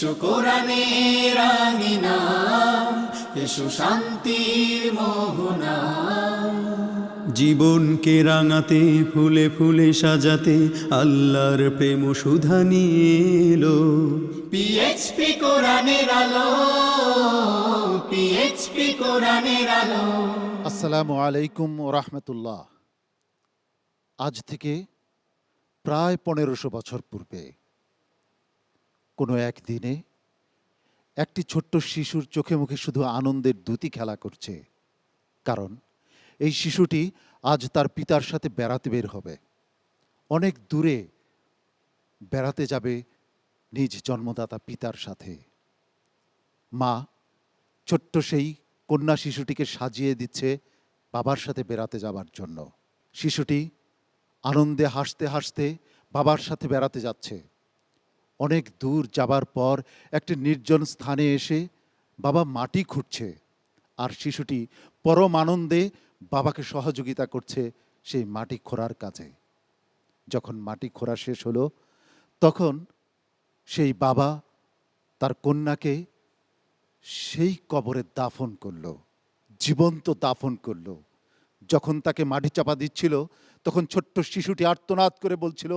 এসো কোরআনের আঙিনা, এসো শান্তির মোহনা। জীবনকে রাঙাতে ফুলে ফুলে সাজাতে আল্লাহর প্রেম সুধা নিয়ে এলো। পিএইচপি কোরআনের আলো, পিএইচপি কোরআনের আলো। আসসালামু আলাইকুম রাহমাতুল্লাহ। আজ থেকে প্রায় 1500 বছর পূর্বে কোনো একদিনে একটি ছোট্ট শিশুর চোখে মুখে শুধু আনন্দের দ্যুতি খেলা করছে, কারণ এই শিশুটি আজ তার পিতার সাথে বেড়াতে বের হবে। অনেক দূরে বেড়াতে যাবে নিজ জন্মদাতা পিতার সাথে। মা ছোট্ট সেই কন্যা শিশুটিকে সাজিয়ে দিচ্ছে বাবার সাথে বেড়াতে যাবার জন্য। শিশুটি আনন্দে হাসতে হাসতে বাবার সাথে বেড়াতে যাচ্ছে। অনেক দূর যাবার পর একটি নির্জন স্থানে এসে বাবা মাটি খুঁড়ছে, আর শিশুটি পরম আনন্দে বাবাকে সহযোগিতা করছে সেই মাটি খোঁড়ার কাজে। যখন মাটি খোঁড়া শেষ হলো, তখন সেই বাবা তার কন্যাকে সেই কবরে দাফন করল, জীবন্ত দাফন করল। যখন তাকে মাটি চাপা দিচ্ছিল, তখন ছোট্ট শিশুটি আর্তনাদ করে বলছিল,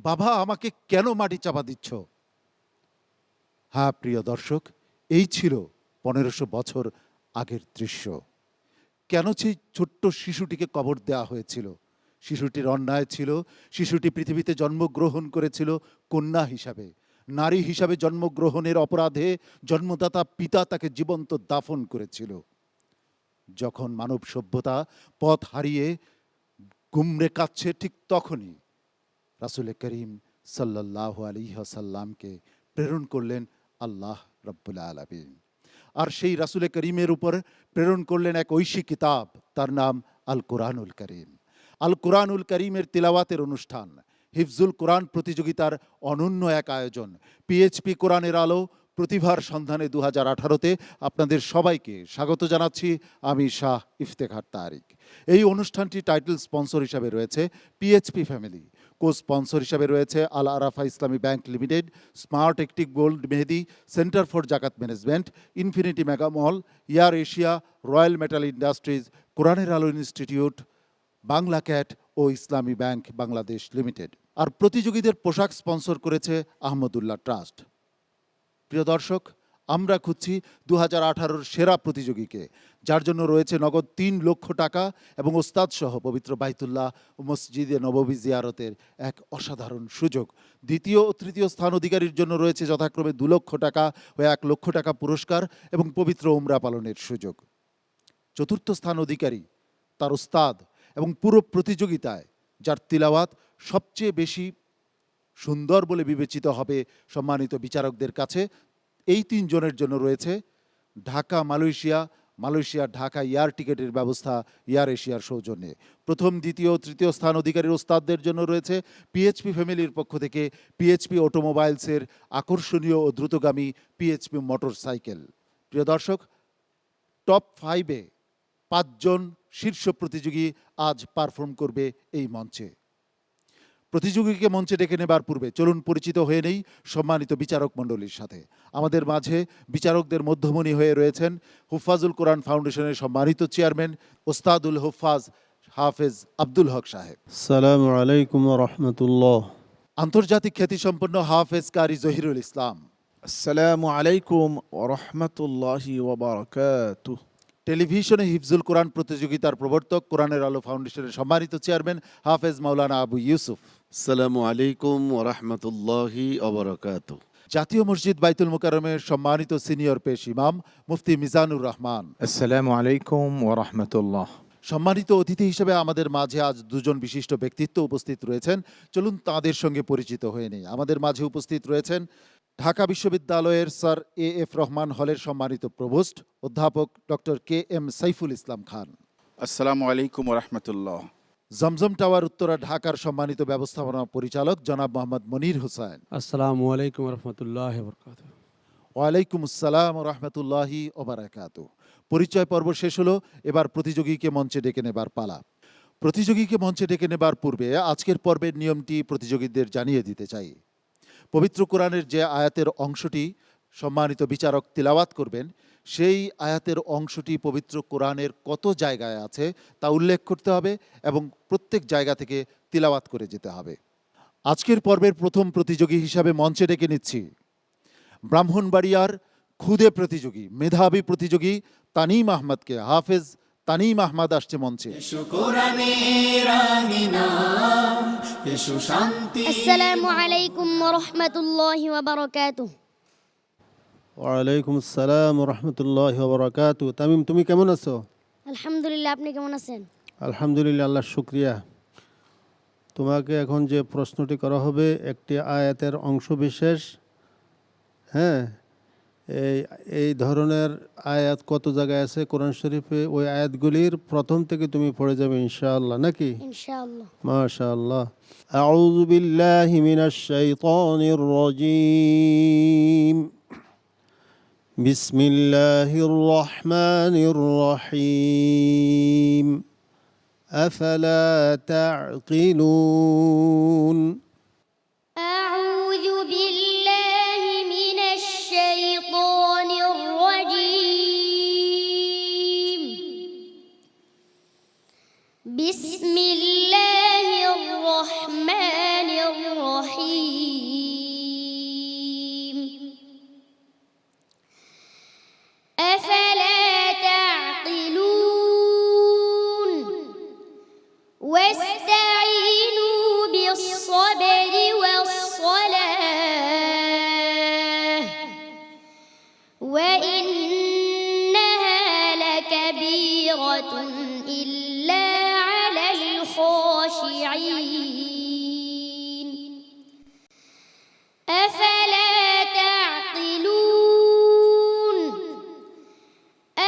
বাবা আমাকে কেন মাটি চাপা দিচ্ছ? হ্যাঁ প্রিয় দর্শক, এই ছিল 1500 বছর আগের দৃশ্য। কেন সেই ছোট্ট শিশুটিকে কবর দেওয়া হয়েছিল? শিশুটির অন্যায় ছিল, শিশুটি পৃথিবীতে জন্মগ্রহণ করেছিল কন্যা হিসাবে। নারী হিসাবে জন্মগ্রহণের অপরাধে জন্মদাতা পিতা তাকে জীবন্ত দাফন করেছিল। যখন মানব সভ্যতা পথ হারিয়ে গুমরে কাচ্ছে, ঠিক তখনই রাসূল করিম সাল্লাল্লাহু আলাইহি ওয়াসাল্লামকে প্রেরণ করলেন আল্লাহ রাব্বুল আলামিন। আর সেই রাসূল করিমের উপর প্রেরণ করলেন এক ঐশী কিতাব, তার নাম আল কোরআনুল করিম। আল কোরআনুল করিমের তিলাওয়াতের অনুষ্ঠান, হিফজুল কোরআন প্রতিযোগিতার অনন্য এক আয়োজন। পিএইচপি কোরআনের আলো প্রতিভার সন্ধানে 2018-তে আপনাদের সবাইকে স্বাগত জানাচ্ছি। আমি শাহ ইফতেখার তারিক। এই অনুষ্ঠানটি টাইটেল স্পন্সর হিসাবে রয়েছে পিএইচপি ফ্যামিলি, কো স্পন্সর হিসাবে রয়েছে Al Arafah Islami bank limited, smart active gold Mehedi, centre for Zakat management, infinity mega mall, Air Asia, royal metal industries, কোরআনের আলো ইনস্টিটিউট, বাংলা ক্যাট ও ইসলামী ব্যাংক বাংলাদেশ লিমিটেড। আর প্রতিযোগীদের পোশাক স্পন্সর করেছে আহমদুল্লাহ ট্রাস্ট। প্রিয় দর্শক, আমরা খুঁজছি 2018-র সেরা প্রতিযোগীকে, যার জন্য রয়েছে নগদ 3 লক্ষ টাকা এবং ওস্তাদ সহ পবিত্র বাইতুল্লাহ ও মসজিদে নববী জিয়ারতের এক অসাধারণ সুযোগ। দ্বিতীয় ও তৃতীয় স্থান অধিকারীর জন্য রয়েছে যথাক্রমে 2 লক্ষ টাকা ও 1 লক্ষ টাকা পুরস্কার এবং পবিত্র উমরা পালনের সুযোগ। চতুর্থ স্থান অধিকারী, তার ওস্তাদ এবং পুরো প্রতিযোগিতায় যার তিলাওয়াত সবচেয়ে বেশি সুন্দর বলে বিবেচিত হবে সম্মানিত বিচারকদের কাছে, এই 3 জনের জন্য রয়েছে ঢাকা মালয়েশিয়া ঢাকা এয়ার টিকেটের ব্যবস্থা এয়ার এশিয়ার সৌজন্যে। প্রথম, দ্বিতীয় ও তৃতীয় স্থান অধিকারীর ওস্তাদদের জন্য রয়েছে পিএইচপি ফ্যামিলির পক্ষ থেকে পিএইচপি অটোমোবাইলসের আকর্ষণীয় ও দ্রুতগামী পিএইচপি মোটর সাইকেল। প্রিয় দর্শক, টপ 5-এ 5 জন শীর্ষ প্রতিযোগী আজ পারফর্ম করবে এই মঞ্চে। প্রতিযোগীকে মঞ্চে ডেকে নেবার পূর্বে চলুন পরিচিত হয়ে নেই সম্মানিত বিচারক মণ্ডলীর সাথে। আমাদের মাঝে বিচারকদের মধ্যমণি হয়ে রয়েছেন হুফাজুল কোরআন ফাউন্ডেশনের সম্মানিত চেয়ারম্যান ওস্তাদুল হুফাজ হাফেজ আব্দুল হক সাহেব। আসসালামু আলাইকুম রাহমাতুল্লাহ। আন্তর্জাতিক খ্যাতিসম্পন্ন হাফেজ কারি জহিরুল ইসলাম। আসসালামু আলাইকুম ওয়া রাহমাতুল্লাহি ওয়া বারাকাতুহু। টেলিভিশনে হিফজুল কোরআন প্রতিযোগিতার প্রবর্তক, কোরআনের আলো ফাউন্ডেশনের সম্মানিত চেয়ারম্যান হাফেজ মাওলানা আবু ইউসুফ। আসসালামু আলাইকুম ওয়া রাহমাতুল্লাহি ওয়া বারাকাতুহু। জাতীয় মসজিদ বাইতুল মোকাররমের সম্মানিত সিনিয়র পেশ ইমাম মুফতি মিজানুর রহমান। আসসালামু আলাইকুম ওয়া রাহমাতুল্লাহ। সম্মানিত অতিথি হিসেবে আমাদের মাঝে আজ 2 জন বিশিষ্ট ব্যক্তিত্ব উপস্থিত রয়েছেন। চলুন তাদের সঙ্গে পরিচিত হয়ে নেই। আমাদের মাঝে উপস্থিত রয়েছেন ঢাকা বিশ্ববিদ্যালয়ের স্যার এএফ রহমান হলের সম্মানিত প্রভোস্ট অধ্যাপক ডক্টর KM সাইফুল ইসলাম খান। আসসালামু আলাইকুম ওয়া রাহমাতুল্লাহ। জমজম টাওয়ার উত্তরা ঢাকার সম্মানিত ব্যবস্থাপনা পরিচালক জনাব মোহাম্মদ মনির হোসেন। আসসালামু আলাইকুম রহমতুল্লাহি ওয়া বারাকাতুহু। ওয়ালাইকুম আসসালাম ওয়া রাহমাতুল্লাহি ওয়া বারাকাতুহু। পরিচয় পর্ব শেষ হলো, এবার প্রতিযোগীকে মঞ্চে ডেকে নেবার পালা। প্রতিযোগীকে মঞ্চে ডেকে নেবার পূর্বে আজকের পর্বের নিয়মটি প্রতিযোগীদের জানিয়ে দিতে চাই। পবিত্র কোরআনের যে আয়াতের অংশটি সম্মানিত বিচারক তিলাওয়াত করবেন, সেই আয়াতের অংশটি পবিত্র কোরআনের কত জায়গায় আছে তা উল্লেখ করতে হবে এবং প্রত্যেক জায়গা থেকে তিলাওয়াত করে যেতে হবে। আজকের পর্বের প্রথম প্রতিযোগী হিসাবে মঞ্চে ডেকে নিচ্ছি ব্রাহ্মণবাড়িয়ার খুদে প্রতিযোগী, মেধাবী প্রতিযোগী তানিম আহমদকে। হাফেজ তানিম আহমদ আসছে মঞ্চে। এসো কোরআনের আঙিনা, এসো শান্তি। আসসালামু আলাইকুম ওয়া রাহমাতুল্লাহি ওয়া বারাকাতুহু। ওয়ালাইকুম আসসালাম রহমতুল্লাহ বরকাত। তামিম, তুমি কেমন আছো? আলহামদুলিল্লাহ, আপনি কেমন আছেন? আলহামদুলিল্লাহ, আল্লাহর শুক্রিয়া। তোমাকে এখন যে প্রশ্নটি করা হবে একটি আয়াতের অংশ বিশেষ। হ্যাঁ, এই ধরনের আয়াত কত জায়গায় আছে কোরআন শরীফে, ওই আয়াতগুলির প্রথম থেকে তুমি পড়ে যাবে ইনশাআল্লাহ, নাকি? ইনশাআল্লাহ। মাশাআল্লাহ। আউযু বিল্লাহি মিনাশ শাইতানির রাজীম। বিসমিল্লাহির রহমানির রহিম। আফালা তা'কিলুন। আউযু বিল্লাহি মিনাশ শাইতানির রাজীম। বিসমিল্লাহির রহমানির রহিম। أفلا تعقلون واستعينوا بالصبر والصلاة وإنها لكبيرة إلا على الخاشعين. أفلا تعقلون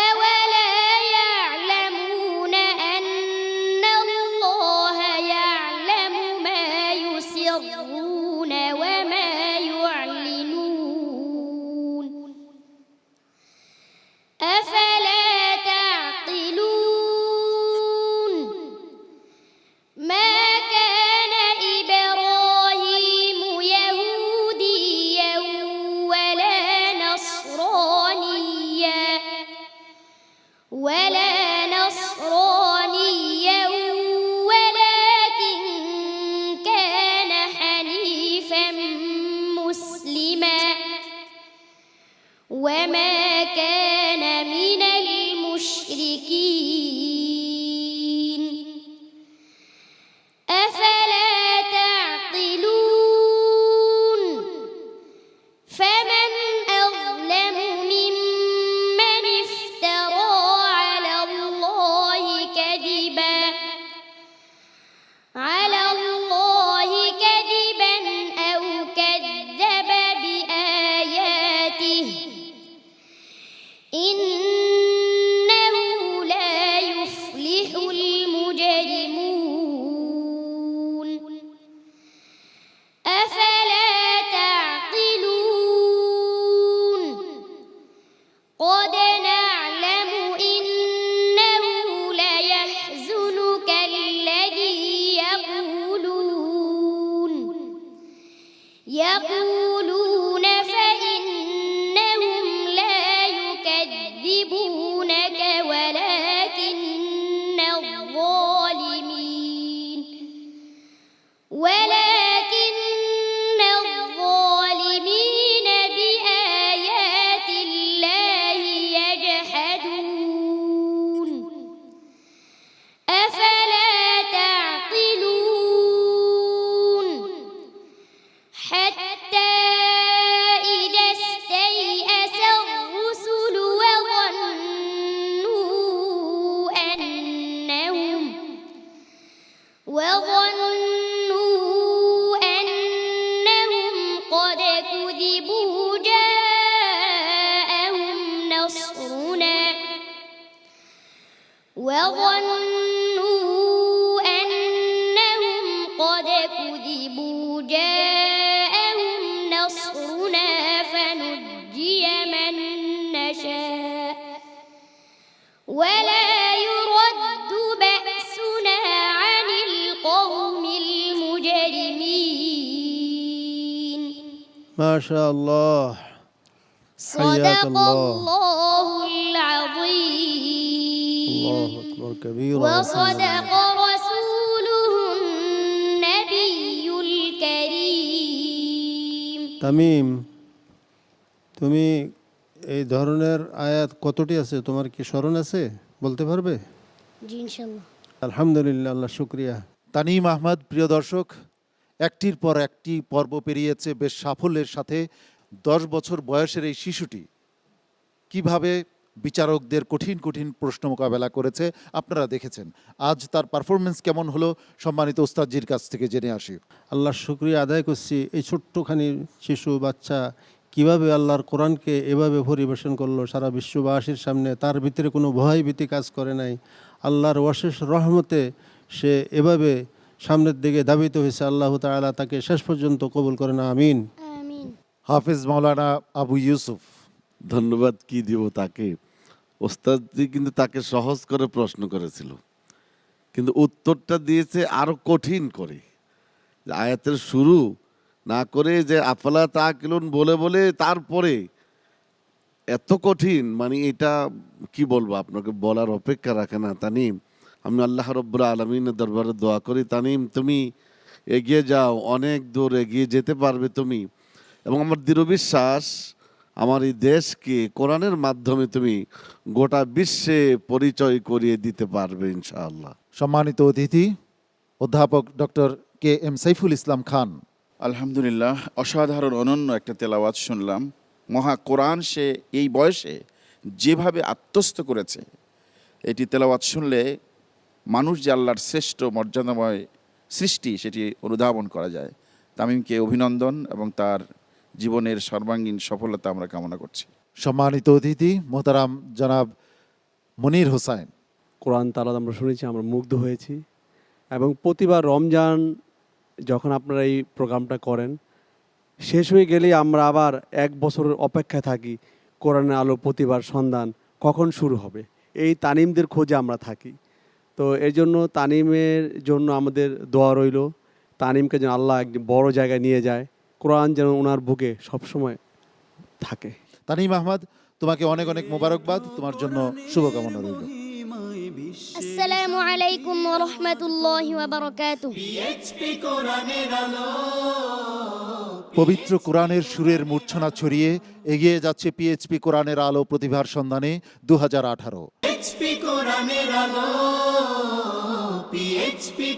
أولا يعلمون أن الله يعلم ما يسرون وما يعلنون. أفلا تعقلون ما كان إبراهيم يهوديا ولا نصرانيا ولكن كان حنيفا مسلما وما كان من المشركين. أفلا تعقلون فمن أظلم ممن افترى على الله كذبا أو كذب بآياته إنه لا يفلح المجرمون. أفلا تعقلون قد نعلم إنه ليحزنك الذي يقولون فإنهم لا يكذبونك ولكن الظالمين بآيات الله يجحدون. أفلا تعقلون حتى إذا استيأس الرسل وظنوا أنهم قد كذبوا جاءهم نصرنا فنجي من نشاء ولا يرد بأسنا عن القوم المجرمين. মাশাআল্লাহ। حياك صدق الله. الله العظيم الله أكبر كبيرا. وصدق رسوله النبي الكريم তামিম, তুমি এই ধরনের আয়াত কতটি আছে তোমার কি স্মরণ আছে, বলতে পারবে? জি ইনশাল্লাহ। আলহামদুলিল্লাহ, আল্লাহ শুক্রিয়া। তানিম আহমদ, প্রিয় দর্শক, একটির পর একটি পর্ব পেরিয়েছে বেশ সাফল্যের সাথে। 10 বছর বয়সের এই শিশুটি কিভাবে বিচারকদের কঠিন কঠিন প্রশ্ন মোকাবেলা করেছে আপনারা দেখেছেন। আজ তার পারফরমেন্স কেমন হলো সম্মানিত ওস্তাদজির কাছ থেকে জেনে আসি। আল্লাহর শুক্রিয়া আদায় করছি, এই ছোট্টখানি শিশু বাচ্চা কিভাবে আল্লাহর কোরআনকে এভাবে পরিবেশন করলো সারা বিশ্ববাসীর সামনে। তার ভিতরে কোনো ভয় ভীতি কাজ করে নাই। আল্লাহর অশেষ রহমতে সে এভাবে সামনের দিকে ধাবিত হয়েছে। আল্লাহ তাআলা তাকে শেষ পর্যন্ত কবুল করেন, আমিন। আমিন। হাফেজ মাওলানা আবু ইউসুফ, ধন্যবাদ কি দিব তাকে। ওস্তাদজি কিন্তু তাকে সহজ করে প্রশ্ন করেছিল, কিন্তু উত্তরটা দিয়েছে আরো কঠিন করে। যে আয়াতের শুরু না করে যে আফালা তাকিলুন বলে বলে তারপরে এত কঠিন, মানে এটা কি বলবো, আপনাকে বলার অপেক্ষা রাখে না। তানিম, আমি আল্লাহ রব্বুল আলমিনের দরবারে দোয়া করি, তানিম তুমি এগিয়ে যাও, অনেক দূর এগিয়ে যেতে পারবে তুমি। এবং আমার দৃঢ় বিশ্বাস আমার এই দেশকে কোরআনের মাধ্যমে তুমি গোটা বিশ্বে পরিচয় করিয়ে দিতে পারবে ইনশাআল্লাহ। সম্মানিত অতিথি অধ্যাপক doctor K M Saiful Islam Khan. আলহামদুলিল্লাহ, অসাধারণ অনন্য একটা তেলাওয়াত শুনলাম। মহা কোরআন সে এই বয়সে যেভাবে আত্মস্থ করেছে, এটি তেলাওয়াত শুনলে মানুষ যে আল্লাহর শ্রেষ্ঠ মর্যাদাময় সৃষ্টি সেটি অনুধাবন করা যায়। তামিমকে অভিনন্দন এবং তার জীবনের সর্বাঙ্গীন সফলতা আমরা কামনা করছি। সম্মানিত অতিথি মোহতারাম জনাব মনির হোসাইন। কোরআন তালাত আমরা শুনেছি, আমরা মুগ্ধ হয়েছি। এবং প্রতিবার রমজান যখন আপনারা এই প্রোগ্রামটা করেন, শেষ হয়ে গেলেই আমরা আবার 1 বছরের অপেক্ষায় থাকি কোরআনের আলো প্রতিবার সন্ধান কখন শুরু হবে। এই তানিমদের খোঁজে আমরা থাকি। তো এর জন্য তানিমের জন্য আমাদের দোয়া রইল, তানিমকে যেন আল্লাহ একদিন বড় জায়গায় নিয়ে যায়, কোরআন যেন ওনার বুকে সবসময় থাকে। তানিম আহমদ, তোমাকে অনেক অনেক মোবারকবাদ, তোমার জন্য শুভকামনা রইল। আসসালামু আলাইকুম ওয়া রাহমাতুল্লাহি ওয়া বারাকাতুহু। পিএইচপি কোরআনের আলো, পবিত্র কোরআনের সুরের মূর্ছনা ছড়িয়ে এগিয়ে যাচ্ছে পিএইচপি কোরআনের আলো প্রতিভার সন্ধানে 2018। পিএইচপি কোরআনের আলো, পিএইচপি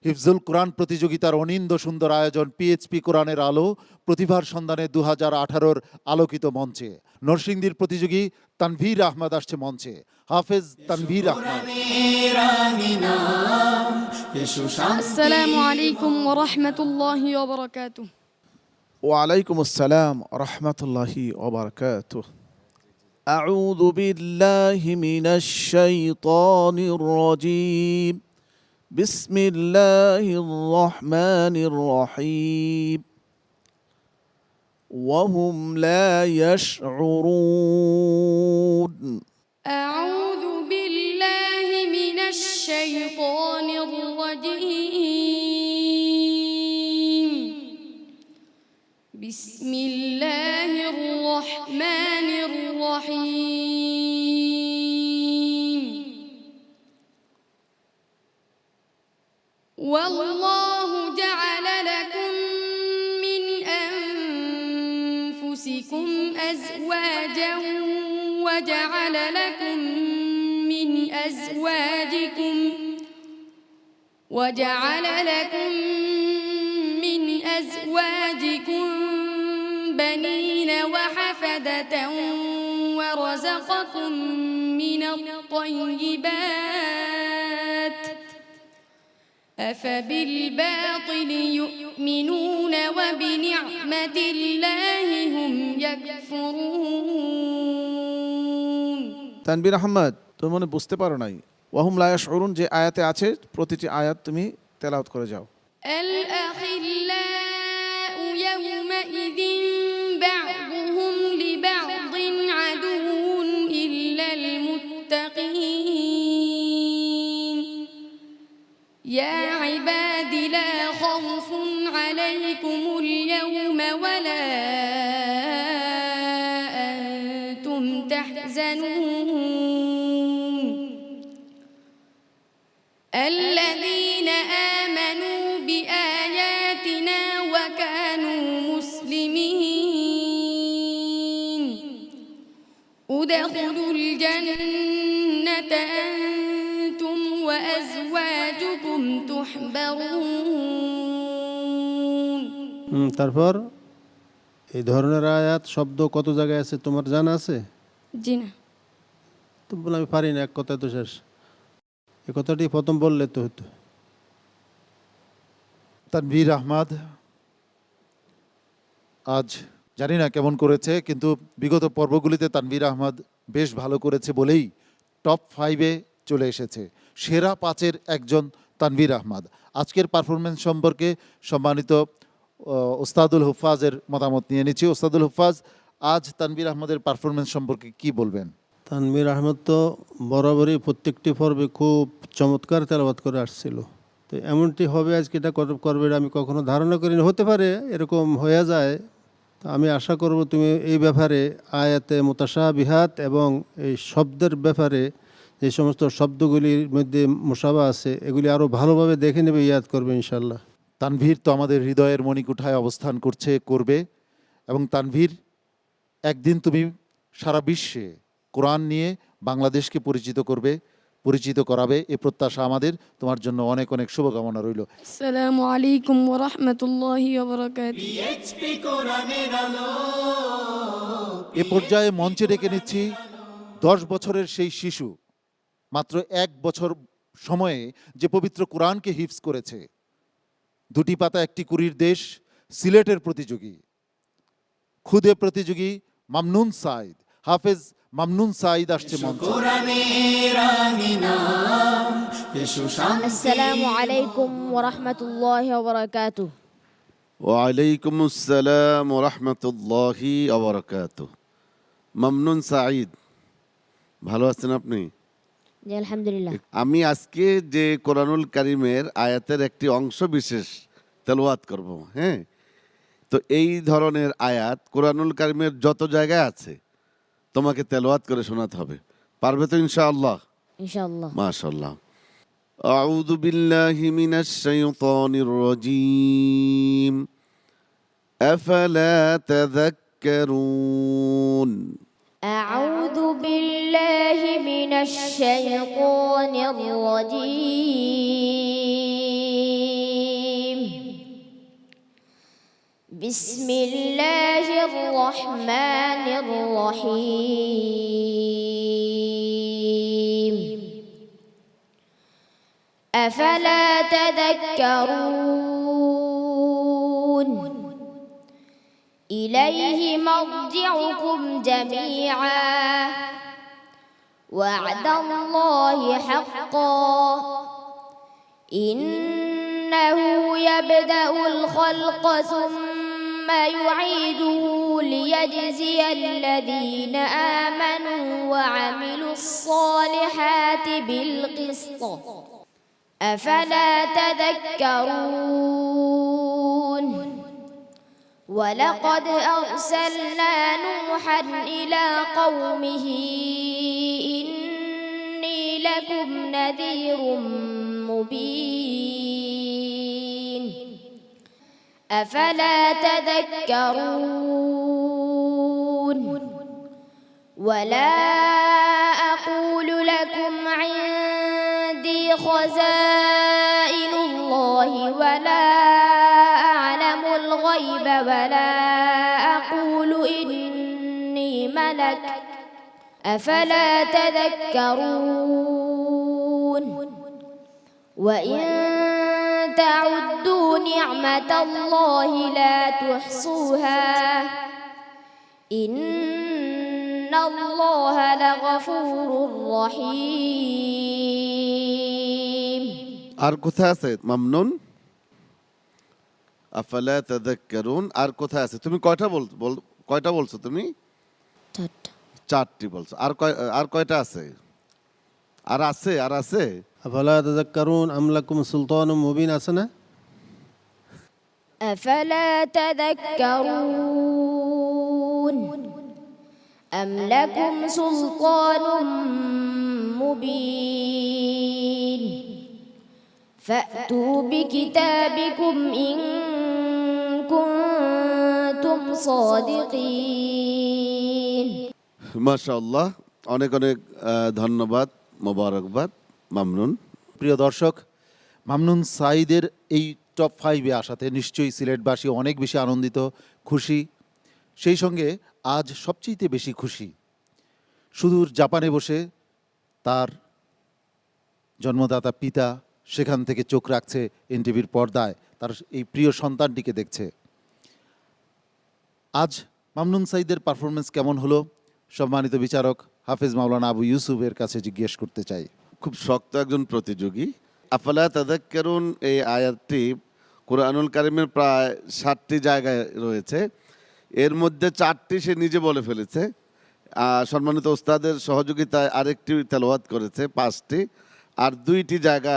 হিফজুল কোরআন প্রতিযোগিতার অনিন্দ সুন্দর আয়োজন পিএইচপি কোরআনের আলো প্রতিভার সন্ধানে 2018-র আলোকিত মঞ্চে। নরসিংদীর প্রতিযোগী তানভীর আহমদ আসছে মঞ্চে। হাফেজ তানভীর আহমদ। রাঙিনা এসো শান্তি। আসসালামু আলাইকুম ওয়া রাহমাতুল্লাহি ওয়া বারাকাতুহু। ওয়ালাইকুম আসসালাম রহমতুল্লাহি ওবারকাতুহ। আউযু বিল্লাহি মিনাশ শাইতানির রাজীম। বিসমিল্লাহির রহমানির রহিম। ওয়াহুম লা ইয়াশউরুন। আউযু বিল্লাহি মিনাশ শাইতানির রাজীম। বিসমিল্লাহির রহমানির রহিম। والله جعل لكم من أنفسكم أزواجا وجعل لكم من أزواجكم بنين وحفدة ورزقكم من الطيبات أفبالباطل يؤمنون وبنعمة الله هم يكفرون। তানবীর আহমদ, তুমি মনে বুঝতে পারো নাই। ওয়াহুম লা ইয়াশউরুন যে আয়াতে আছে, প্রতিটি আয়াত তুমি তেলাওয়াত করে যাও। الأخلاء يومئذ بعضهم لبعض عدو إلا المتقين يا عباد لا خوف عليكم اليوم ولا تحزنون الذين آمنوا بآياتنا وكانوا مسلمين ادخلوا الجنة أنتم وأزواجكم تحبرون তারপর এই ধরনের আয়াত শব্দ কত জায়গায় আছে তোমার জানা আছে? জি না। তো বলে আমি পারি না, এক কথায় তো শেষ। এই কথাটি প্রথম বললে তো হতো। তানভীর আহমদ আজ জানি না কেমন করেছে, কিন্তু বিগত পর্বগুলিতে তানভীর আহমদ বেশ ভালো করেছে বলেই টপ 5-এ চলে এসেছে। সেরা 5-এর একজন তানভীর আহমদ। আজকের পারফরমেন্স সম্পর্কে সম্মানিত ওস্তাদুল হুফাজের মতামত নিয়ে নিচ্ছি। ওস্তাদুল হুফাজ, আজ তানভীর আহমদের পারফরমেন্স সম্পর্কে কি বলবেন? তানভীর আহমদ তো বরাবরই প্রত্যেকটি পর্বে খুব চমৎকার তেলাওয়াত করে আসছিল। তো এমনটি হবে আজকে এটা করবে আমি কখনো ধারণা করিনি। হতে পারে এরকম হয়ে যায়। তো আমি আশা করব তুমি এই ব্যাপারে আয়াতে মুতাশাবিহাত এবং এই শব্দের ব্যাপারে যে সমস্ত শব্দগুলির মধ্যে মুশাবা আছে এগুলি আরও ভালোভাবে দেখে নেবে, ইয়াদ করবে ইনশাল্লাহ। তানভীর তো আমাদের হৃদয়ের মণিকুঠায় অবস্থান করবে, এবং তানভীর একদিন তুমি সারা বিশ্বে কোরআন নিয়ে বাংলাদেশকে পরিচিত করাবে, এ প্রত্যাশা আমাদের। তোমার জন্য অনেক অনেক শুভকামনা রইল। আসসালামু আলাইকুম ওয়া রাহমাতুল্লাহি ওয়া বারাকাতুহু। পিএইচপি কোরআনের আলো। এ পর্যায়ে মঞ্চে ডেকে নিচ্ছি 10 বছরের সেই শিশু, মাত্র 1 বছর সময়ে যে পবিত্র কোরআনকে হিফজ করেছে। 2টি পাতা 1টি কুড়ির দেশ সিলেটের প্রতিযোগী, খুদে প্রতিযোগী মামনুন সাইদ, হাফেজ মামনুন সাইদ আসছে মঞ্চে। কোরআনের আঙিনা এসো শান্তি। আসসালামু আলাইকুম ওয়া রাহমাতুল্লাহি ওয়া বারাকাতুহু। ওয়ালাইকুম আসসালাম ওয়া রাহমাতুল্লাহি ওয়া বারাকাতুহু। মামনুন সাঈদ, ভালো আছেন আপনি? জি আলহামদুলিল্লাহ। আমি আজকে যে কোরআনুল কারিমের আয়াতের একটি অংশ বিশেষ তেলাওয়াত করব, হ্যাঁ। তো এই ধরনের আয়াত কোরআনুল কারিমের যত জায়গায় আছে তোমাকে তেলাওয়াত করে শোনাতে হবে। পারবে তো ইনশাআল্লাহ? ইনশাআল্লাহ। মাশাআল্লাহ। আউযু বিল্লাহি মিনাশ শাইতানির রাজীম। আফালা তাযাক্কারুন। أعوذ بالله من الشيطان الرجيم. بسم الله الرحمن الرحيم. أفلا تذكرون إليه مرجعكم جميعا وعد الله حقا إنه يبدأ الخلق ثم يعيده ليجزي الذين آمنوا وعملوا الصالحات بالقسط أفلا تذكرون ولقد أرسلنا نوحا إلى قومه إني لكم نذير مبين أفلا تذكرون ولا أقول لكم عندي خزائن الله ولا أعلم الغيب ولا أقول إني ملك أفلا تذكرون وإن تعدوا نعمة الله لا تحصوها إن الله لغفور رحيم আর কোথায় আছে মামনুন? আফালা তাযাক্কারুন আর কোথায় আছে? তুমি কয়টা বলছো তুমি? চারটি বলছো। আর কয়টা আছে? আর আছে আফালা তাযাক্কারুন আম লাকুম সুলতানুম মুবিন আছে না? أفلا تذكرون أم لكم سلطان مبين فأتوا بكتابكم إن كنتم صادقين মাশাআল্লাহ, অনেক অনেক ধন্যবাদ, মোবারকবাদ, মামনুন। প্রিয় দর্শক, মামনুন সাঈদের এই টপ 5-এ আসাতে নিশ্চয়ই সিলেটবাসী অনেক বেশি আনন্দিত, খুশি। সেই সঙ্গে আজ সবচেয়ে বেশি খুশি সুদূর জাপানে বসে তার জন্মদাতা পিতা সেখান থেকে চোখ রাখছে এনটিভির পর্দায়, তার এই প্রিয় সন্তানটিকে দেখছে। আজ মামনুন সাঈদের পারফরমেন্স কেমন হলো সম্মানিত বিচারক হাফেজ মাওলানা আবু ইউসুফের কাছে জিজ্ঞেস করতে চাই। খুব শক্ত একজন প্রতিযোগী। আফালা তাযাক্কারুন, এই আয়াতটি কোরআনুল কারিমের প্রায় 60টি জায়গায় রয়েছে, এর মধ্যে 4টি সে নিজে বলে ফেলেছে। সম্মানিত ওস্তাদের সহযোগিতায় আরেকটি তেলাওয়াত করেছে 5টি, আর 2টি জায়গা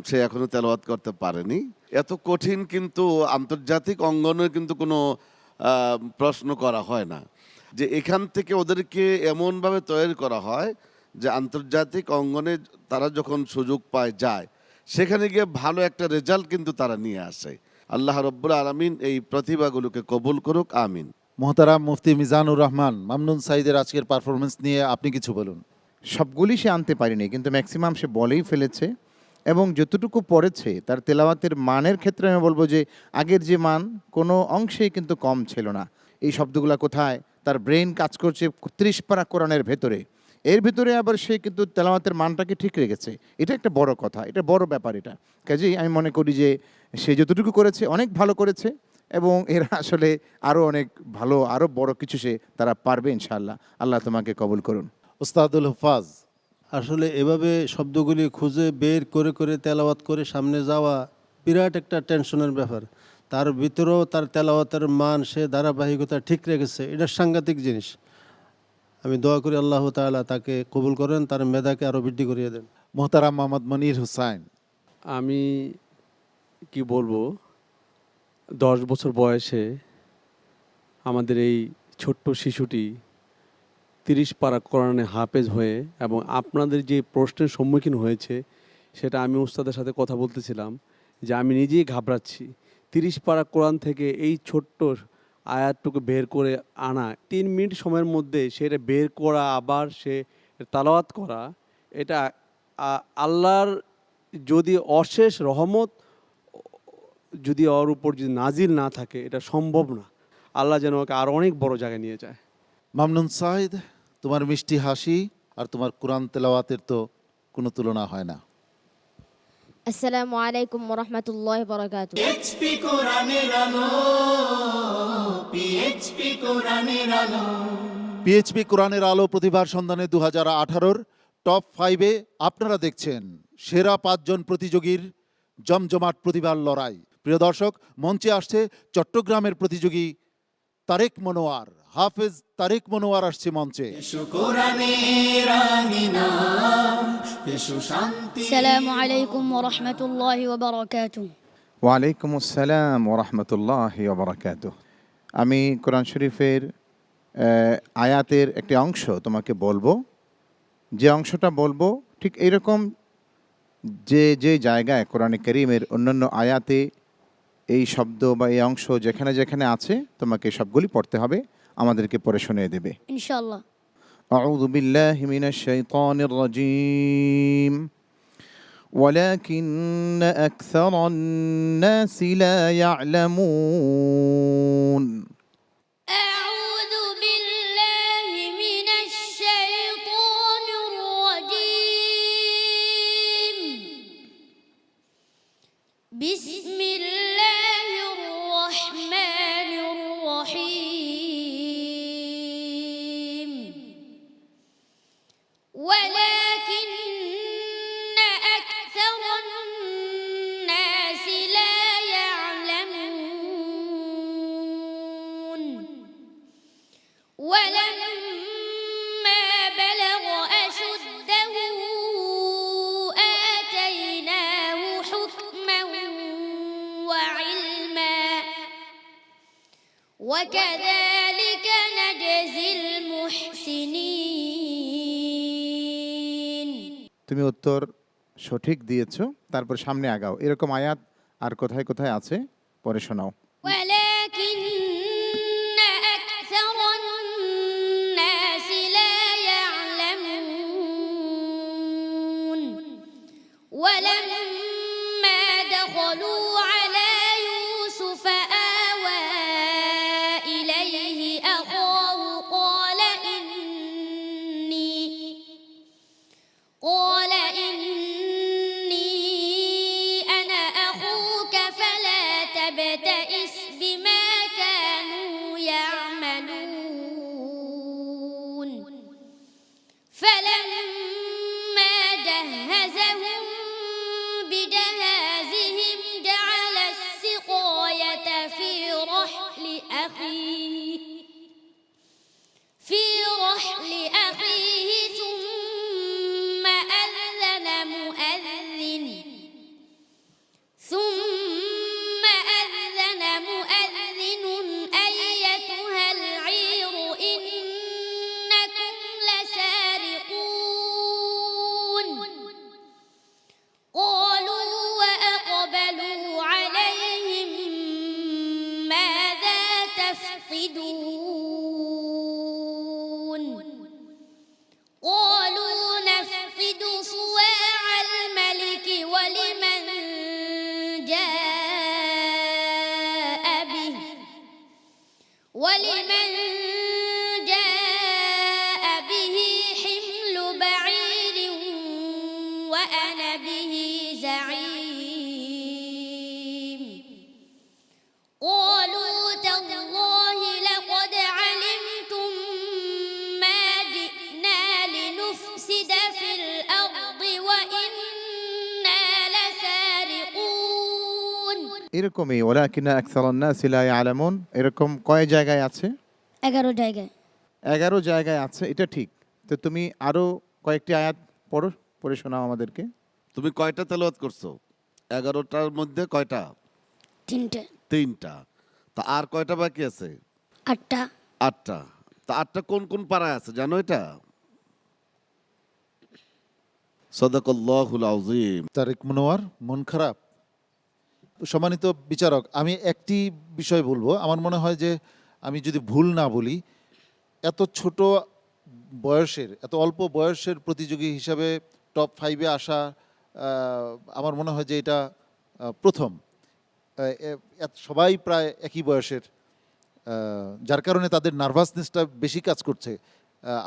সে এখনো তেলাওয়াত করতে পারেনি। এত কঠিন কিন্তু আন্তর্জাতিক অঙ্গনে কিন্তু কোনো প্রশ্ন করা হয় না, যে এখান থেকে ওদেরকে এমনভাবে তৈরি করা হয় যে আন্তর্জাতিক অঙ্গনে তারা যখন সুযোগ পায় যায়, সেখানে গিয়ে ভালো একটা রেজাল্ট কিন্তু তারা নিয়ে আসে। আল্লাহ রব্বুল আলামিন এই প্রতিভাগুলোকে কবুল করুক, আমিন। মোহতারাম মুফতি মিজানুর রহমান, মামনুন সাঈদের আজকের পারফরমেন্স নিয়ে আপনি কিছু বলুন। সবগুলি সে আনতে পারেনি, কিন্তু ম্যাক্সিমাম সে বলেই ফেলেছে, এবং যতটুকু পড়েছে তার তেলাওয়াতের মানের ক্ষেত্রে আমি বলবো যে আগের যে মান কোনো অংশেই কিন্তু কম ছিল না। এই শব্দগুলো কোথায়, তার ব্রেন কাজ করছে 30 পারা কোরআনের ভেতরে, এর ভিতরে আবার সে কিন্তু তেলাওয়াতের মানটাকে ঠিক রেখেছে। এটা একটা বড় কথা, এটা বড় ব্যাপার। এটা কাজেই আমি মনে করি যে সে যতটুকু করেছে অনেক ভালো করেছে, এবং এরা আসলে আরও অনেক ভালো, আরও বড় কিছু তারা পারবে ইনশাআল্লাহ। আল্লাহ তোমাকে কবুল করুন। ওস্তাদুল হুফাজ, আসলে এভাবে শব্দগুলি খুঁজে বের করে করে তেলাওয়াত করে সামনে যাওয়া বিরাট একটা টেনশনের ব্যাপার। তার ভিতরেও তার তেলাওয়াতের মান সে ধারাবাহিকতা ঠিক রেখেছে, এটা সাংঘাতিক জিনিস। আমি দোয়া করি আল্লাহ তাআলা তাকে কবুল করেন, তার মেধাকে আরও বৃদ্ধি করিয়ে দেন। মোহতারাম মোহাম্মদ মনির হুসাইন, আমি কি বলবো, 10 বছর বয়সে আমাদের এই ছোট্ট শিশুটি 30 পারা কোরআনে হাফেজ হয়ে, এবং আপনাদের যে প্রশ্নের সম্মুখীন হয়েছে সেটা আমি উস্তাদের সাথে কথা বলতেছিলাম যে আমি নিজেই ঘাবড়াচ্ছি। 30 পারা কোরআন থেকে এই ছোট্ট আয়াতটুকু বের করে আনা, 3 মিনিট সময়ের মধ্যে সেটা বের করা, আবার সে তালাওয়াত করা, এটা আল্লাহর যদি অশেষ রহমত যদি ওর উপর যদি নাজিল না থাকে, এটা সম্ভব না। আল্লাহ যেন ওকে আর অনেক বড় জায়গায় নিয়ে যায়। মামনুন সাঈদ, তোমার মিষ্টি হাসি আর তোমার কোরআন তেলাওয়াতের তো কোনো তুলনা হয় না। السلام عليكم ورحمة الله وبركاته পিএইচপি কোরআনের আলো, পিএইচপি কোরআনের আলো। পিএইচপি কোরআনের আলো প্রতিভার সন্ধানে 2018-র টপ 5-এ আপনারা দেখছেন সেরা 5 জন প্রতিযোগীর জমজমাট প্রতিভার লড়াই। প্রিয় দর্শক, মঞ্চে আসছে চট্টগ্রামের প্রতিযোগী তারেক মনোয়ার। হাফেজ তারেক মনোয়ার আসছে মঞ্চে। এসো কোরআনের আঙিনা, এসো শান্তি। السلام عليكم ورحمة الله وبركاته ওয়ালাইকুম আসসালাম ওরহমতুল্লাহি ওবরাকাতুহ। আমি কোরআন শরীফের আয়াতের একটি অংশ তোমাকে বলবো। যে অংশটা বলবো ঠিক এইরকম যে যে জায়গায় কোরআনে কারীমের অন্যান্য আয়াতে এই শব্দ বা এই অংশ যেখানে যেখানে আছে তোমাকে সবগুলি পড়তে হবে, আমাদেরকে পড়ে শুনিয়ে দেবে إن شاء الله أعوذ بالله من الشيطان الرجيم ولكن أكثر الناس لا يعلمون أعوذ بالله من الشيطان الرجيم بسم الله الرحمن الرحيم ولكن أكثر الناس لا يعلمون ولما بلغ أشده آتيناه حكما وعلما وكذلك نجزي المحسنين তুমি উত্তর সঠিক দিয়েছো, তারপর সামনে আগাও। এরকম আয়াত আর কোথায় কোথায় আছে পরে শোনাও। ولكن أكثر الناس لا يعلمون ولما دخلوا على يوسف آوى إليه أخاه قال إني أنا أخوك فلا تبتئس بما كانوا يعملون فلما جهزهم بجهازهم جعل السقاية في رحل أخيه ثم أذن مؤذن أيتها العير إنكم لسارقون قالوا وأقبلوا عليهم ماذا تفقدون قالوا نفقد صواع الملك ولمن جاء به حمل بعير وأنا به زعيم قالوا تالله لقد علمتم ما جئنا لنفسد في الأرض وإنا لسارقون এরকমই ওয়ালাকিন্না আকসারান নাসি লা ইয়ালামুন, এরকম কয় জায়গায় আছে? 11 জায়গায়। 11 জায়গায় আছে, এটা ঠিক। তো তুমি আরো কয়েকটি আয়াত পড়ে শোনাও আমাদেরকে। তুমি কয়টা তেলাওয়াত করছো? 11টার মধ্যে কয়টা? 3টা। তা আর কয়টা বাকি আছে? 8টা। 8টা। তা 8টা কোন কোন পাড়ায় আছে জানো এটা? সাদাকাল্লাহুল আযীম। তারেক মনোয়ার, মন খারাপ? সম্মানিত বিচারক, আমি একটি বিষয় বলবো। আমার মনে হয় যে আমি যদি ভুল না বলি, এত ছোট বয়সের, এত অল্প বয়সের প্রতিযোগী হিসাবে টপ 5-এ আসা, আমার মনে হয় যে এটা প্রথম। সবাই প্রায় একই বয়সের, যার কারণে তাদের নার্ভাসনেসটা বেশি কাজ করছে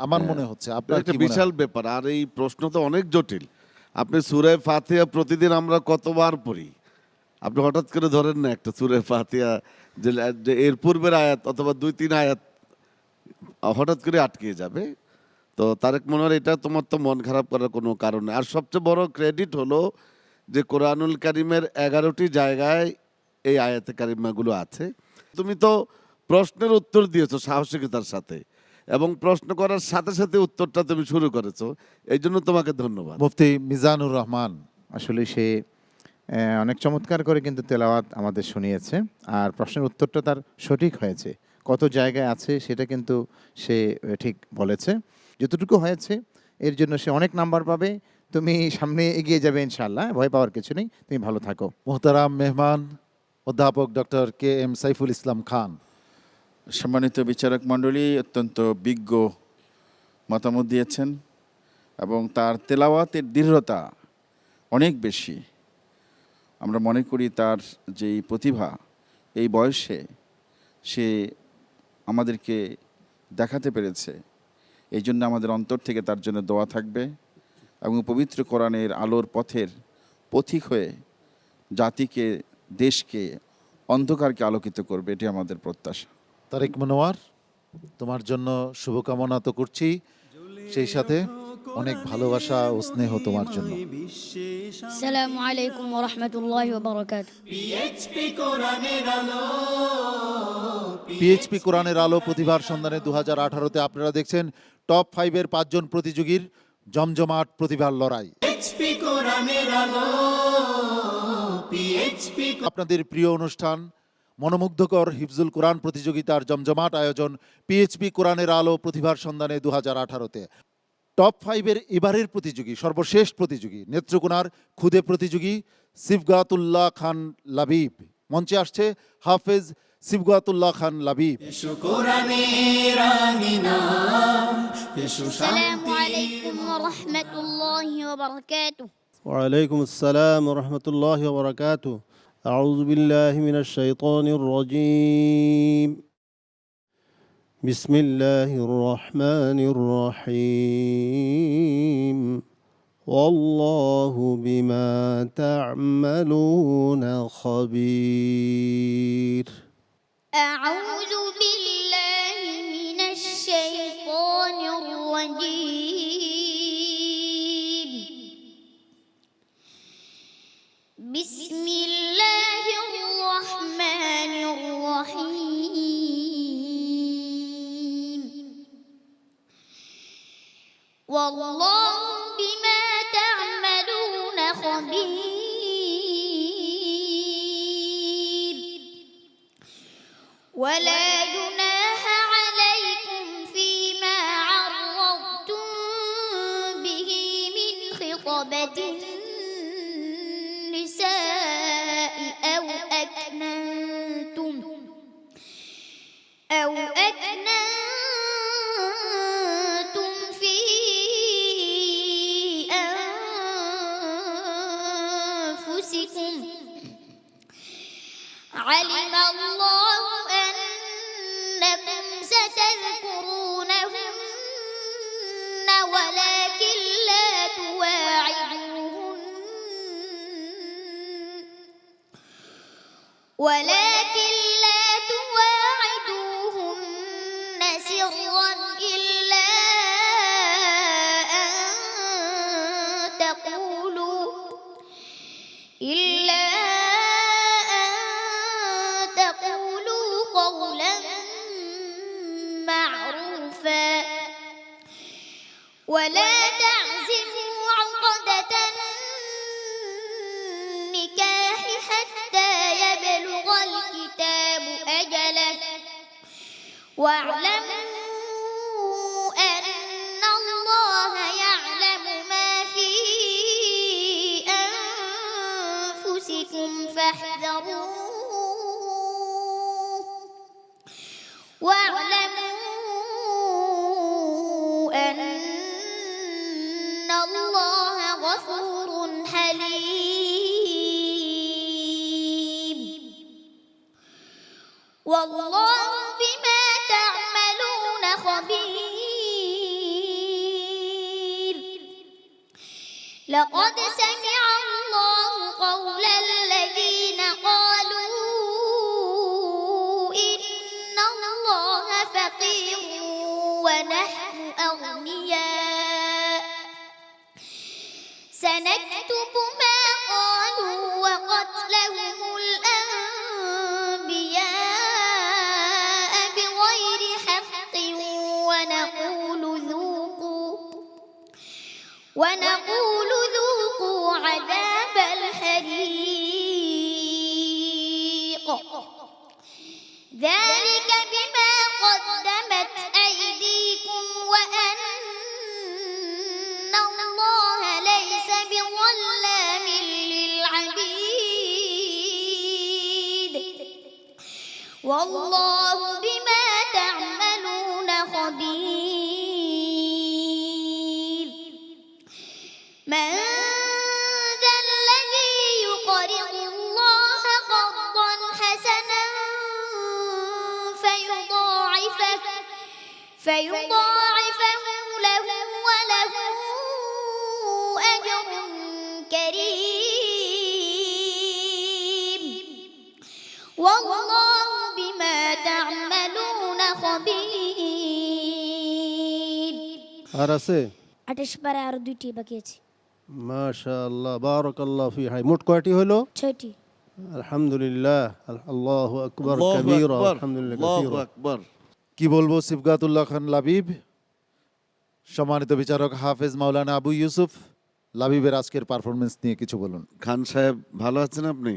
আমার মনে হচ্ছে। আপনার একটা কি মনে হয়? বিশাল ব্যাপার, আর এই প্রশ্ন তো অনেক জটিল। আপনি সূরা ফাতিহা প্রতিদিন আমরা কতবার পড়ি, আপনি হঠাৎ করে ধরেন না একটা সূরা ফাতিহা যে এর পূর্বের আয়াত অথবা 2-3 আয়াত হঠাৎ করে আটকে যাবে। তো তারেক মনোয়ার, এটা তোমার তো মন খারাপ করার কোনো কারণ নেই। আর সবচেয়ে বড় ক্রেডিট হলো যে কোরআনুল কারিমের 11টি জায়গায় এই আয়াতে কারিমাগুলো আছে। তুমি তো প্রশ্নের উত্তর দিয়েছো সাহসিকতার সাথে, এবং প্রশ্ন করার সাথে সাথে উত্তরটা তুমি শুরু করেছো, এই জন্য তোমাকে ধন্যবাদ। মুফতি মিজানুর রহমান আসলে সে অনেক চমৎকার করে কিন্তু তেলাওয়াত আমাদের শুনিয়েছে, আর প্রশ্নের উত্তরটা তার সঠিক হয়েছে। কত জায়গায় আছে সেটা কিন্তু সে ঠিক বলেছে। যতটুকু হয়েছে এর জন্য সে অনেক নাম্বার পাবে। তুমি সামনে এগিয়ে যাবে ইনশাআল্লাহ, ভয় পাওয়ার কিছু নেই, তুমি ভালো থাকো। মোহতারাম মেহমান অধ্যাপক ডক্টর KM সাইফুল ইসলাম খান। সম্মানিত বিচারক মণ্ডলী অত্যন্ত বিজ্ঞ মতামত দিয়েছেন এবং তার তেলাওয়াতের দৃঢ়তা অনেক বেশি। আমরা মনে করি তার যেই প্রতিভা এই বয়সে সে আমাদেরকে দেখাতে পেরেছে, এই জন্য আমাদের অন্তর থেকে তার জন্য দোয়া থাকবে এবং পবিত্র কোরআনের আলোর পথের পথিক হয়ে জাতিকে, দেশকে, অন্ধকারকে আলোকিত করবে, এটি আমাদের প্রত্যাশা। তারেক মনোয়ার, তোমার জন্য শুভকামনা তো করছি, সেই সাথে অনেক ভালোবাসা ও স্নেহ তোমার জন্য। আসসালামু আলাইকুম ওয়া রাহমাতুল্লাহি ওয়া বারাকাতুহু। পিএইচপি কোরআনের আলো প্রতিভার সন্ধানে 2018-তে আপনারা দেখছেন টপ 5-এর 5 জন প্রতিযোগীর জমজমাট প্রতিভার লড়াই। আপনাদের প্রিয় অনুষ্ঠান মনোমুগ্ধকর হিফজুল কোরআন প্রতিযোগিতার জমজমাট আয়োজন পিএইচপি কোরআনের আলো প্রতিভার সন্ধানে 2018-তে। টপ 5-এর এবারের প্রতিযোগী, সর্বশেষ প্রতিযোগী, নেত্রকোনার খুদে প্রতিযোগী সিবগাতুল্লাহ খান লাবিব। মঞ্চে আসছে হাফেজ সিবগাতুল্লাহ খান লাবিব। এসো কোরআনের আঙিনা, এসো السلام শান্তি عليكم ورحمة الله وبركاته. وعليكم السلام ورحمة الله وبركاته. أعوذ بالله من الشيطان الرجيم. بسم الله الرحمن الرحيم. والله بما تعملون خبير. أعوذ بالله من الشيطان الرجيم. بسم الله الرحمن الرحيم. والله بما تعملون خبير. ولا جناح عليكم فيما عرضتم به من خطبة النساء أو أكننتم في أنفسكم. علم الله أنكم ستذكرونهن ولكن لا تواعدوهن سرا إلا أن تقولوا قولا معروفا. ولا تعزموا عقدة النكاح حتى يبلغ الكتاب أجله. واعلموا أن الله يعلم ما في أنفسكم فاحذروه. واعلموا أن الله غفور حليم. والله بما تعملون خبير. لقد سمع الله قول الذين قالوا إن الله فقير ونحن أغنياء. سنكتب ما قالوا وقتلهم الأنبياء بغير حق ونقول ذوقوا عذاب الحريق. ذلك بما قدمت أيديكم وأن الله ليس بظلام للعبيد. والله بما تعملون خبير. من ذا الذي يقرض الله قرضا حسنا فيضاعفه له وله أجر كريم. والله بما تعملون خبير. আর আছে 28 পারে আরো 2টি বাকি আছে। মাশাআল্লাহ, বারাকাল্লাহ ফি। হাই, মোট কয়টি হলো? 6টি। আলহামদুলিল্লাহ, আল্লাহু আকবার আল্লাহু কাবীরা, আকবার, আলহামদুলিল্লাহ আল্লাহু কাসীরা। আকবার। কি বলবো সিবগাতুল্লাহ খান লাবিব। সম্মানিত বিচারক হাফেজ মাওলানা আবু ইউসুফ, লাবিবের আজকের পারফরমেন্স নিয়ে কিছু বলুন। খান সাহেব ভালো আছেন আপনি?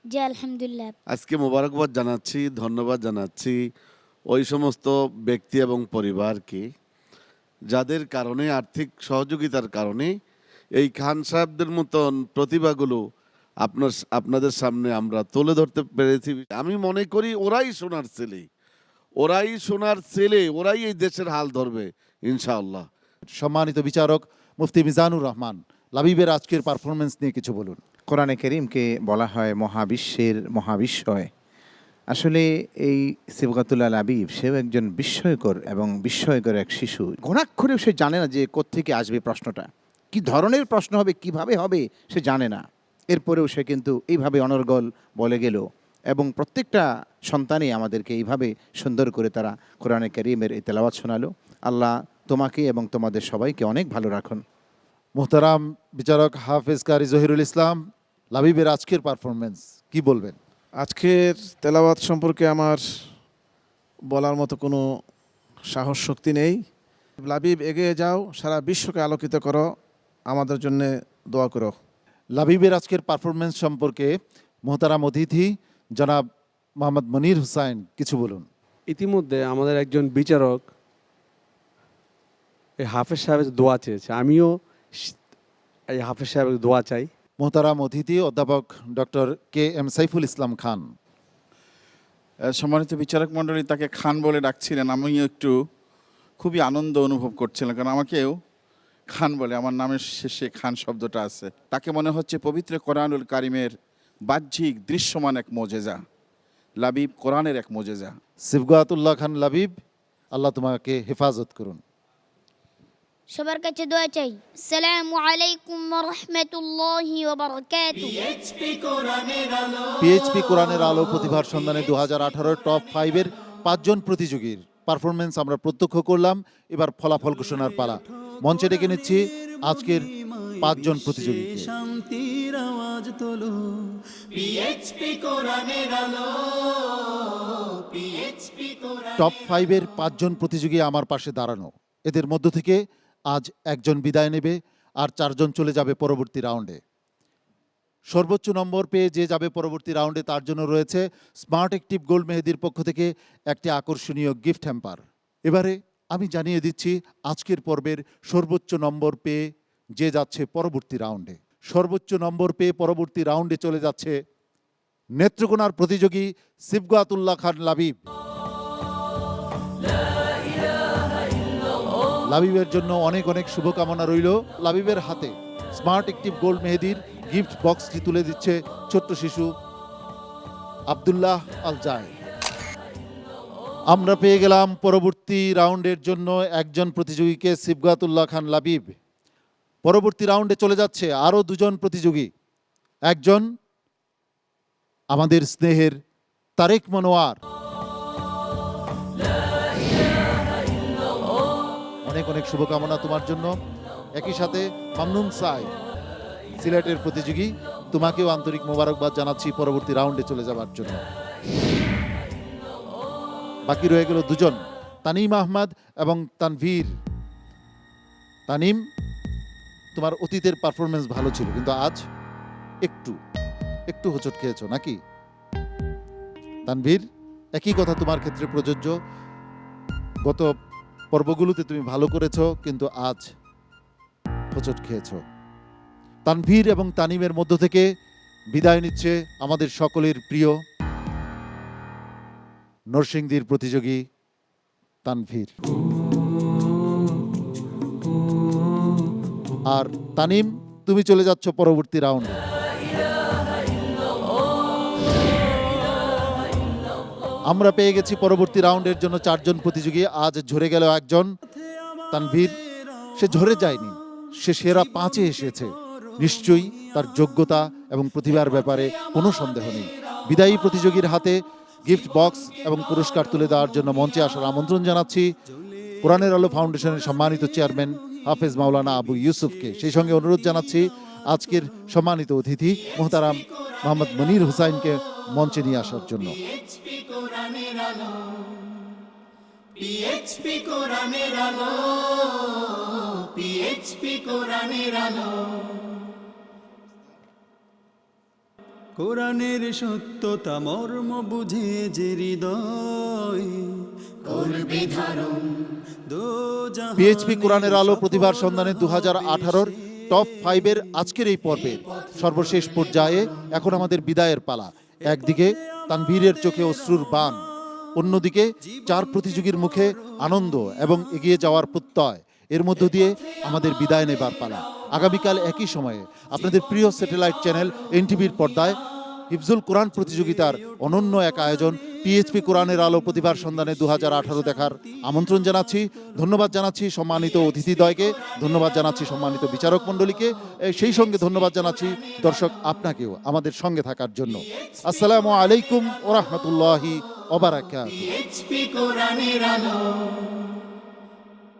জি আলহামদুলিল্লাহ। আজকে মোবারকবাদ জানাচ্ছি, ধন্যবাদ জানাচ্ছি ওই সমস্ত ব্যক্তি এবং পরিবারকে যাদের কারণে, আর্থিক সহযোগিতার কারণে এই খান সাহেবদের মতন প্রতিভাগুলো আপনাদের সামনে আমরা তুলে ধরতে পেরেছি। আমি মনে করি ওরাই সোনার ছেলে, ওরাই এই দেশের হাল ধরবে ইনশাআল্লাহ। সম্মানিত বিচারক মুফতি মিজানুর রহমান, লাবিবের আজকের পারফরমেন্স নিয়ে কিছু বলুন। কোরআনে কারীমকে বলা হয় মহাবিশ্বের মহাবিস্ময়। আসলে এই সিবগাতুল্লাহ লাবিব সেও একজন বিস্ময়কর এক শিশু। ঘুণাক্ষরেও সে জানে না যে কোত্থেকে আসবে প্রশ্নটা, কি ধরনের প্রশ্ন হবে, কিভাবে হবে সে জানে না। এরপরেও সে কিন্তু এইভাবে অনর্গল বলে গেল, এবং প্রত্যেকটা সন্তানই আমাদেরকে এইভাবে সুন্দর করে তারা কোরআনে কারীমের এই তেলাওয়াত শোনালো। আল্লাহ তোমাকে এবং তোমাদের সবাইকে অনেক ভালো রাখুন। মোহতারাম বিচারক হাফেজ কারি জহিরুল ইসলাম, লাবিবের আজকের পারফরমেন্স কি বলবেন? আজকের তেলাওয়াত সম্পর্কে আমার বলার মতো কোনো সাহস শক্তি নেই। লাবিব এগিয়ে যাও, সারা বিশ্বকে আলোকিত করো, আমাদের জন্য দোয়া করো। লাবিবের আজকের পারফরমেন্স সম্পর্কে মোহতারাম অতিথি জনাব মোহাম্মদ মনির হুসাইন কিছু বলুন। ইতিমধ্যে আমাদের একজন বিচারক এই হাফেজ সাহেবের দোয়া চেয়েছে, আমিও এই হাফেজ সাহেবের দোয়া চাই। মোহতারাম অতিথি অধ্যাপক doctor K M Saiful Islam Khan. সম্মানিত বিচারক মণ্ডলী তাকে খান বলে ডাকছিলেন, আমিও একটু খুবই আনন্দ অনুভব করছিলাম, কারণ আমাকেও খান বলে, আমার নামের শেষে খান শব্দটা আছে। তাকে মনে হচ্ছে পবিত্র কোরআনুল কারিমের বাহ্যিক দৃশ্যমান এক মোজেজা। লাবিব কোরআনের এক মোজেজা। সিবগাতুল্লাহ খান লাবিব, আল্লাহ তোমাকে হেফাজত করুন। সবার কাছে দোয়া চাই। আসসালামু আলাইকুম ওয়া রাহমাতুল্লাহি ওয়া বারাকাতুহু। পিএইচপি কোরআনের আলো প্রতিভার সন্ধানে 2018 টপ 5-এর 5 জন প্রতিযোগীর পারফরমেন্স আমরা প্রত্যক্ষ করলাম। এবার ফলাফল ঘোষণার পালা। মঞ্চে ডেকে নিচ্ছি আজকের 5 জন প্রতিযোগীকে। শান্তির আওয়াজ তোলো, পিএইচপি কোরআনের আলো, পিএইচপি কোরআন। টপ 5-এর 5 জন প্রতিযোগী আমার পাশে দাঁড়ানো। এদের মধ্য থেকে আজ একজন বিদায় নেবে, আর 4 জন চলে যাবে পরবর্তী রাউন্ডে। সর্বোচ্চ নম্বর পেয়ে যে যাবে পরবর্তী রাউন্ডে তার জন্য রয়েছে স্মার্ট অ্যাক্টিভ গোল্ড মেহেদির পক্ষ থেকে একটি আকর্ষণীয় গিফট হ্যাম্পার। এবারে আমি জানিয়ে দিচ্ছি আজকের পর্বের সর্বোচ্চ নম্বর পেয়ে যে যাচ্ছে পরবর্তী রাউন্ডে। সর্বোচ্চ নম্বর পেয়ে পরবর্তী রাউন্ডে চলে যাচ্ছে নেত্রকোনার প্রতিযোগী সিবগাতুল্লাহ খান লাবিব। লাবিবের জন্য অনেক অনেক শুভকামনা রইল। লাবিবের হাতে স্মার্ট অ্যাক্টিভ গোল্ড মেহেদির গিফট বক্সটি তুলে দিচ্ছে ছোট্ট শিশু আব্দুল্লাহ আল জায়েদ। আমরা পেয়ে গেলাম পরবর্তী রাউন্ডের জন্য একজন প্রতিযোগীকে, সিবগাতুল্লাহ খান লাবিব। পরবর্তী রাউন্ডে চলে যাচ্ছে আরও 2 জন প্রতিযোগী। একজন আমাদের স্নেহের তারেক মনোয়ার, অনেক অনেক শুভকামনা তোমার জন্য। একই সাথে মামনুন সাই, সিলেটের প্রতিযোগী, তোমাকেও আন্তরিক মোবারকবাদ জানাচ্ছি পরবর্তী রাউন্ডে চলে যাওয়ার জন্য। বাকি রয়ে গেল 2 জন, তানিম আহমদ এবং তানভীর। তানিম, তোমার অতীতের পারফরমেন্স ভালো ছিল, কিন্তু আজ একটু হোঁচট খেয়েছো নাকি? তানভীর, একই কথা তোমার ক্ষেত্রে প্রযোজ্য। গত পর্বগুলোতে তুমি ভালো করেছো, কিন্তু আজ হোঁচট খেয়েছো। তানভীর এবং তানিমের মধ্য থেকে বিদায় নিচ্ছে আমাদের সকলের প্রিয় নরসিংদীর প্রতিযোগী তানভীর। আর তানিম, তুমি চলে যাচ্ছ পরবর্তী রাউন্ডে। আমরা পেয়ে গেছি পরবর্তী রাউন্ডের জন্য 4 জন প্রতিযোগী। আজ ঝরে গেল একজন, তানভীর। সে ঝরে যায়নি, সে সেরা 5-এ এসেছে। নিশ্চয়ই তার যোগ্যতা এবং প্রতিভার ব্যাপারে কোনো সন্দেহ নেই। বিদায়ী প্রতিযোগীর হাতে গিফট বক্স এবং পুরস্কার তুলে দেওয়ার জন্য মঞ্চে আসার আমন্ত্রণ জানাচ্ছি কোরআনের আলো ফাউন্ডেশনের সম্মানিত চেয়ারম্যান হাফেজ মাওলানা আবু ইউসুফকে। সেই সঙ্গে অনুরোধ জানাচ্ছি আজকের সম্মানিত অতিথি মোহতারাম মোহাম্মদ মনির হুসাইনকে মঞ্চে নিয়ে আসার জন্য। পিএইচপি কোরআনের আলো, পিএইচপি কোরআনের আলো, পিএইচপি কোরআনের আলো। কোরআনের সত্যতা মর্ম বুঝে যে হৃদয় করবে ধারণ পিএইচপি কোরআনের আলো প্রতিভার সন্ধানে 2018-র টপ 5-এর আজকের এই পর্বের সর্বশেষ পর্যায়ে এখন আমাদের বিদায়ের পালা। একদিকে তানভীরের চোখে অশ্রুর বাণ, অন্যদিকে 4 প্রতিযোগীর মুখে আনন্দ এবং এগিয়ে যাওয়ার প্রত্যয়। এর মধ্য দিয়ে আমাদের বিদায় নেবার পালা। আগামীকাল একই সময়ে আপনাদের প্রিয় স্যাটেলাইট চ্যানেল এনটিভির পর্দায় হিফজুল কোরআন প্রতিযোগিতার অনন্য এক আয়োজন পিএইচপি কোরআনের আলো প্রতিভার সন্ধানে 2018 দেখার আমন্ত্রণ জানাচ্ছি। ধন্যবাদ জানাচ্ছি সম্মানিত অতিথিদ্বয়কে, ধন্যবাদ জানাচ্ছি সম্মানিত বিচারক মণ্ডলীকে, সেই সঙ্গে ধন্যবাদ জানাচ্ছি দর্শক আপনাকেও আমাদের সঙ্গে থাকার জন্য। আসসালামু আলাইকুম ওয়া রাহমাতুল্লাহি ওয়া বারাকাতুহু। পিএইচপি কোরআনের আলো।